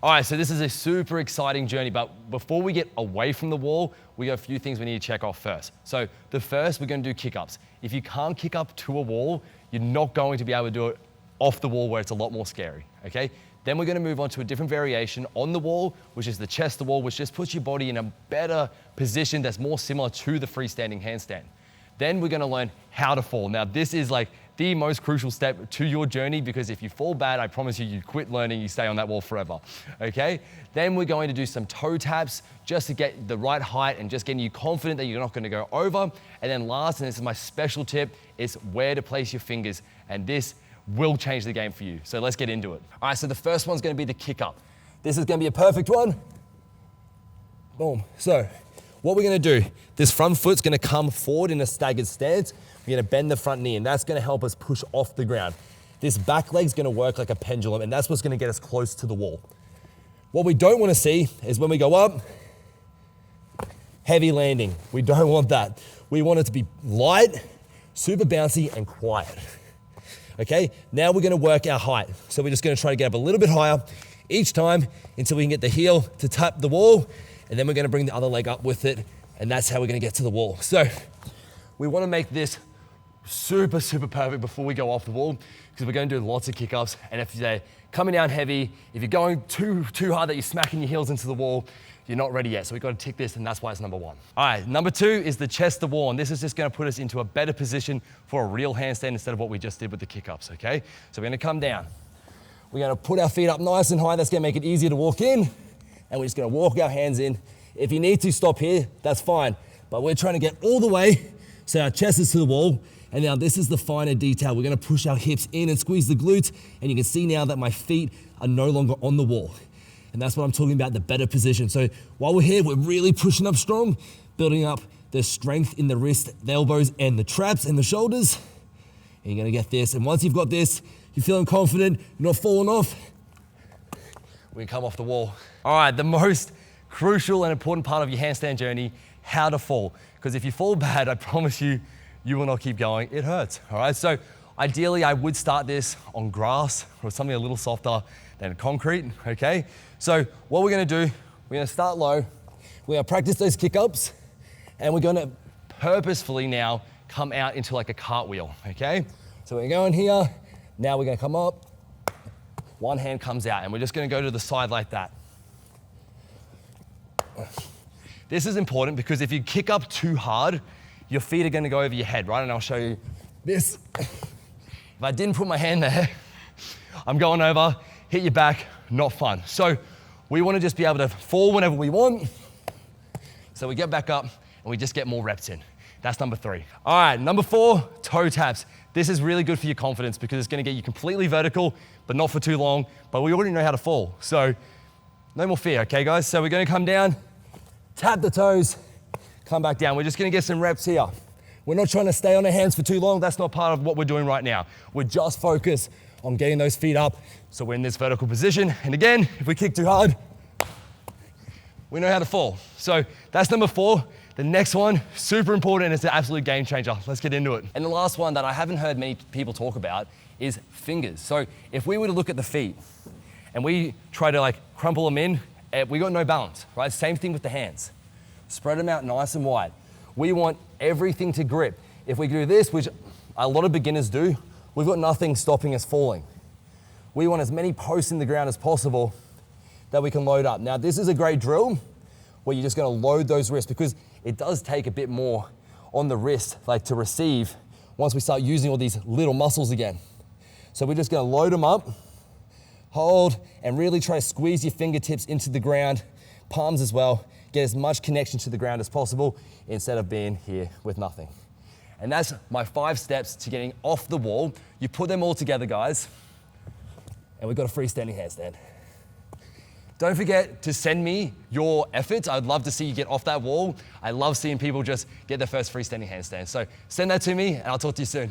All right, so this is a super exciting journey, but before we get away from the wall, we got a few things we need to check off first. So the first, we're gonna do kick-ups. If you can't kick up to a wall, you're not going to be able to do it off the wall where it's a lot more scary, okay? Then we're gonna move on to a different variation on the wall, which is the chest to wall, which just puts your body in a better position that's more similar to the freestanding handstand. Then we're gonna learn how to fall. Now this is like the most crucial step to your journey, because if you fall bad, I promise you, you quit learning, you stay on that wall forever, okay? Then we're going to do some toe taps just to get the right height and just getting you confident that you're not gonna go over. And then last, and this is my special tip, is where to place your fingers. And this will change the game for you. So let's get into it. All right, so the first one's gonna be the kick up. This is gonna be a perfect one. Boom. So what we're gonna do, this front foot's gonna come forward in a staggered stance. We're gonna bend the front knee, and that's gonna help us push off the ground. This back leg's gonna work like a pendulum, and that's what's gonna get us close to the wall. What we don't wanna see is when we go up, heavy landing. We don't want that. We want it to be light, super bouncy, and quiet. Okay, now we're gonna work our height. So we're just gonna try to get up a little bit higher each time until we can get the heel to tap the wall, and then we're gonna bring the other leg up with it, and that's how we're gonna get to the wall. So we wanna make this super, super perfect before we go off the wall, because we're gonna do lots of kick-ups, and if you're coming down heavy, if you're going too hard that you're smacking your heels into the wall, you're not ready yet. So we've got to tick this, and that's why it's number one. All right, number two is the chest to wall, and this is just gonna put us into a better position for a real handstand instead of what we just did with the kick-ups, okay? So we're gonna come down. We're gonna put our feet up nice and high. That's gonna make it easier to walk in, and we're just gonna walk our hands in. If you need to stop here, that's fine, but we're trying to get all the way so our chest is to the wall. And now this is the finer detail. We're gonna push our hips in and squeeze the glutes, and you can see now that my feet are no longer on the wall. And that's what I'm talking about, the better position. So while we're here, we're really pushing up strong, building up the strength in the wrist, the elbows, and the traps and the shoulders. And you're gonna get this. And once you've got this, you're feeling confident, you're not falling off, we can come off the wall. All right, the most crucial and important part of your handstand journey, how to fall. Because if you fall bad, I promise you, you will not keep going. It hurts, all right? So ideally, I would start this on grass or something a little softer than concrete, okay? So what we're gonna do, we're gonna start low, we're gonna practice those kick-ups, and we're gonna purposefully now come out into like a cartwheel, okay? So we're going here, now we're gonna come up, one hand comes out, and we're just gonna go to the side like that. This is important because if you kick up too hard, your feet are gonna go over your head, right? And I'll show you this. If I didn't put my hand there, I'm going over, hit your back, not fun. So we wanna just be able to fall whenever we want. So we get back up and we just get more reps in. That's number three. All right, number four, toe taps. This is really good for your confidence because it's gonna get you completely vertical, but not for too long, but we already know how to fall. So no more fear, okay guys? So we're gonna come down, tap the toes, come back down. We're just gonna get some reps here. We're not trying to stay on our hands for too long. That's not part of what we're doing right now. We're just focused on getting those feet up so we're in this vertical position. And again, if we kick too hard, we know how to fall. So that's number four. The next one, super important, and it's an absolute game changer. Let's get into it. And the last one that I haven't heard many people talk about is fingers. So if we were to look at the feet and we try to like crumple them in, we got no balance, right? Same thing with the hands. Spread them out nice and wide. We want everything to grip. If we do this, which a lot of beginners do, we've got nothing stopping us falling. We want as many posts in the ground as possible that we can load up. Now, this is a great drill where you're just gonna load those wrists, because it does take a bit more on the wrist, like to receive, once we start using all these little muscles again. So we're just gonna load them up, hold, and really try to squeeze your fingertips into the ground, palms as well. Get as much connection to the ground as possible instead of being here with nothing. And that's my 5 steps to getting off the wall. You put them all together, guys, and we've got a freestanding handstand. Don't forget to send me your efforts. I'd love to see you get off that wall. I love seeing people just get their first freestanding handstand. So send that to me, and I'll talk to you soon.